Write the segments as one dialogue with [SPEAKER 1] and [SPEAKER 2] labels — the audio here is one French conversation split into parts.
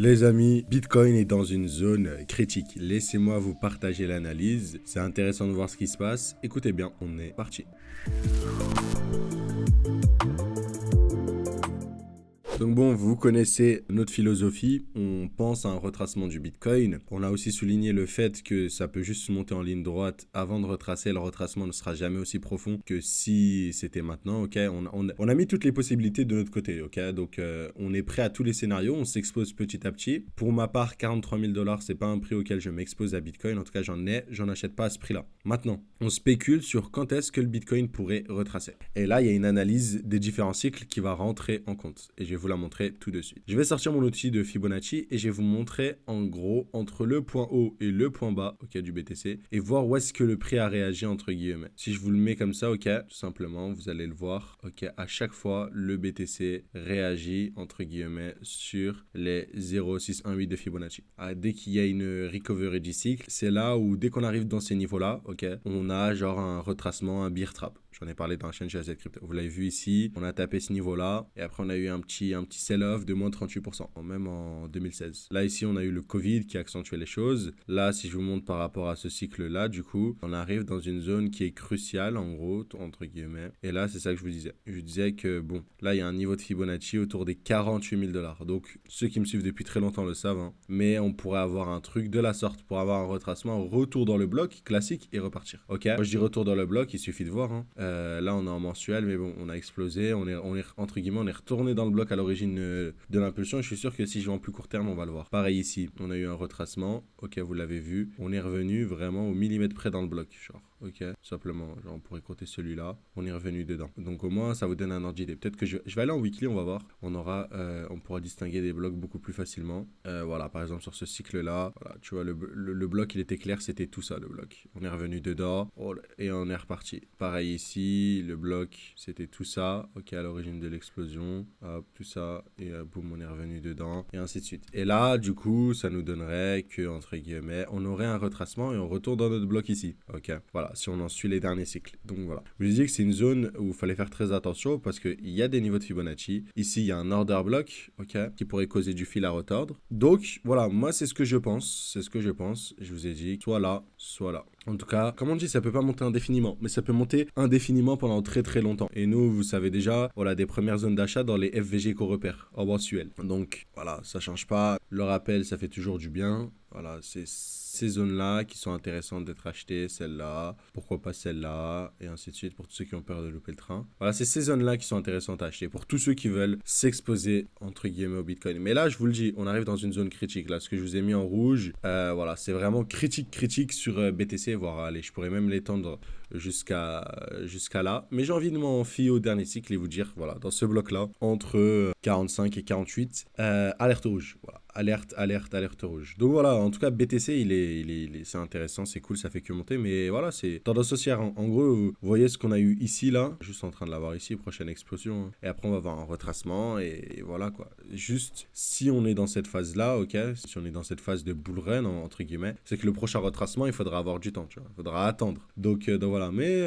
[SPEAKER 1] Les amis, Bitcoin est dans une zone critique. Laissez-moi vous partager l'analyse. C'est intéressant de voir ce qui se passe. Écoutez bien, on est parti. Donc bon, vous connaissez notre philosophie, on pense à un retracement du Bitcoin. On a aussi souligné le fait que ça peut juste monter en ligne droite avant de retracer. Le retracement ne sera jamais aussi profond que si c'était maintenant, ok. On a mis toutes les possibilités de notre côté, ok. Donc on est prêt à tous les scénarios, on s'expose petit à petit. Pour ma part, 43 000 $, c'est pas un prix auquel je m'expose à Bitcoin. En tout cas, j'en achète pas à ce prix-là. Maintenant, on spécule sur quand est-ce que le Bitcoin pourrait retracer. Et là, il y a une analyse des différents cycles qui va rentrer en compte. Et je vais vous la montrer tout de suite. Je vais sortir mon outil de Fibonacci et je vais vous montrer en gros entre le point haut et le point bas, ok, du BTC et voir où est-ce que le prix a réagi entre guillemets. Si je vous le mets comme ça, ok, tout simplement, vous allez le voir, ok, à chaque fois le BTC réagit entre guillemets sur les 0,618 de Fibonacci. Dès qu'il y a une recovery du cycle, c'est là où dès qu'on arrive dans ces niveaux-là, ok, on a genre un retracement, un bear trap. J'en ai parlé dans la chaîne GZ Crypto. Vous l'avez vu ici, on a tapé ce niveau-là et après on a eu un petit sell-off de moins 38%, même en 2016. Là ici, on a eu le Covid qui a accentué les choses. Là, si je vous montre par rapport à ce cycle-là, du coup, on arrive dans une zone qui est cruciale, en gros, entre guillemets. Et là, c'est ça que je vous disais. Je disais que, bon, là, il y a un niveau de Fibonacci autour des 48 000 $. Donc, ceux qui me suivent depuis très longtemps le savent, hein. Mais on pourrait avoir un truc de la sorte pour avoir un retracement, un retour dans le bloc classique et repartir. Ok, moi, je dis retour dans le bloc, il suffit de voir, hein. Là, on est en mensuel, mais bon, on a explosé. On est entre guillemets, on est retourné dans le bloc à l'origine de l'impulsion. Je suis sûr que si je vais en plus court terme, on va le voir. Pareil ici, on a eu un retracement. Ok, vous l'avez vu. On est revenu vraiment au millimètre près dans le bloc, genre. Ok, simplement, genre on pourrait compter celui-là. On est revenu dedans. Donc au moins, ça vous donne un ordre d'idée. Peut-être que je vais aller en weekly, on va voir. On pourra distinguer des blocs beaucoup plus facilement. Voilà, par exemple sur ce cycle-là, voilà, tu vois, le bloc, il était clair, c'était tout ça, le bloc. On est revenu dedans et on est reparti. Pareil ici, le bloc, c'était tout ça. Ok, à l'origine de l'explosion, hop, tout ça, et boum, on est revenu dedans, et ainsi de suite. Et là, du coup, ça nous donnerait que, entre guillemets, on aurait un retracement et on retourne dans notre bloc ici. Ok, voilà, si on en suit les derniers cycles. Donc voilà. Je vous disais que c'est une zone où il fallait faire très attention parce qu'il y a des niveaux de Fibonacci. Ici, il y a un order block, ok, qui pourrait causer du fil à retordre. Donc voilà, moi, c'est ce que je pense. C'est ce que je pense. Je vous ai dit, soit là, soit là. En tout cas, comme on dit, ça peut pas monter indéfiniment, mais ça peut monter indéfiniment pendant très très longtemps. Et nous, vous savez déjà, voilà, des premières zones d'achat dans les FVG qu'on repère en mensuel. Donc voilà, ça change pas. Le rappel, ça fait toujours du bien. Voilà, c'est ces zones-là qui sont intéressantes d'être achetées, celle-là, pourquoi pas celle-là, et ainsi de suite pour tous ceux qui ont peur de louper le train. Voilà, c'est ces zones-là qui sont intéressantes à acheter pour tous ceux qui veulent s'exposer, entre guillemets, au Bitcoin. Mais là, je vous le dis, on arrive dans une zone critique. Là, ce que je vous ai mis en rouge, voilà, c'est vraiment critique sur BTC, voire, allez, je pourrais même l'étendre jusqu'à là. Mais j'ai envie de m'en fier au dernier cycle et vous dire, voilà, dans ce bloc-là, entre 45 et 48, alerte rouge, voilà. Alerte rouge. Donc voilà, en tout cas, BTC, c'est intéressant, c'est cool, ça fait que monter, mais voilà, c'est tendance haussière. En gros, vous voyez ce qu'on a eu ici, là, juste en train de l'avoir ici, prochaine explosion. Et après, on va avoir un retracement, et voilà, quoi. Juste, si on est dans cette phase-là, ok, si on est dans cette phase de bull run, entre guillemets, c'est que le prochain retracement, il faudra avoir du temps, tu vois, il faudra attendre. Donc voilà, mais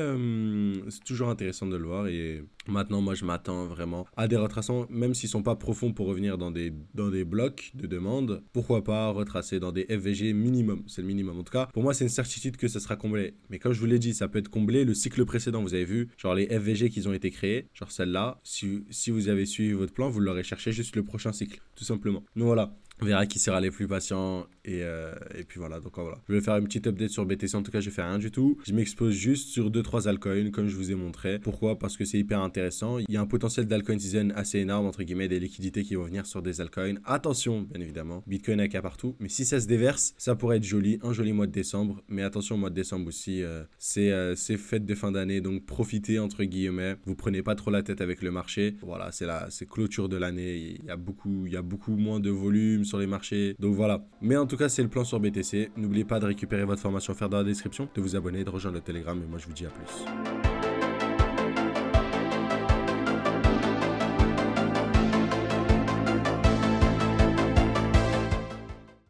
[SPEAKER 1] c'est toujours intéressant de le voir, et maintenant, moi, je m'attends vraiment à des retracements, même s'ils sont pas profonds pour revenir dans des blocs de demande. Pourquoi pas retracer dans des FVG minimum, c'est le minimum. En tout cas, pour moi, c'est une certitude que ça sera comblé. Mais comme je vous l'ai dit, ça peut être comblé. Le cycle précédent, vous avez vu, genre les FVG qui ont été créés, genre celle-là, si vous avez suivi votre plan, vous l'aurez cherché juste le prochain cycle, tout simplement. Donc voilà. On verra qui sera les plus patients et puis voilà, donc voilà. Je vais faire une petite update sur BTC, en tout cas je fais rien du tout. Je m'expose juste sur 2-3 altcoins comme je vous ai montré. Pourquoi? Parce que c'est hyper intéressant. Il y a un potentiel d'altcoin season assez énorme, entre guillemets, des liquidités qui vont venir sur des altcoins. Attention, bien évidemment, Bitcoin a qu'à partout, mais si ça se déverse, ça pourrait être joli, un joli mois de décembre. Mais attention, au mois de décembre aussi, c'est fête de fin d'année, donc profitez, entre guillemets. Vous prenez pas trop la tête avec le marché. Voilà, c'est clôture de l'année, il y a beaucoup moins de volume sur les marchés, donc voilà. Mais en tout cas, c'est le plan sur BTC. N'oubliez pas de récupérer votre formation offerte dans la description, de vous abonner, de rejoindre le Telegram, et moi je vous dis à plus.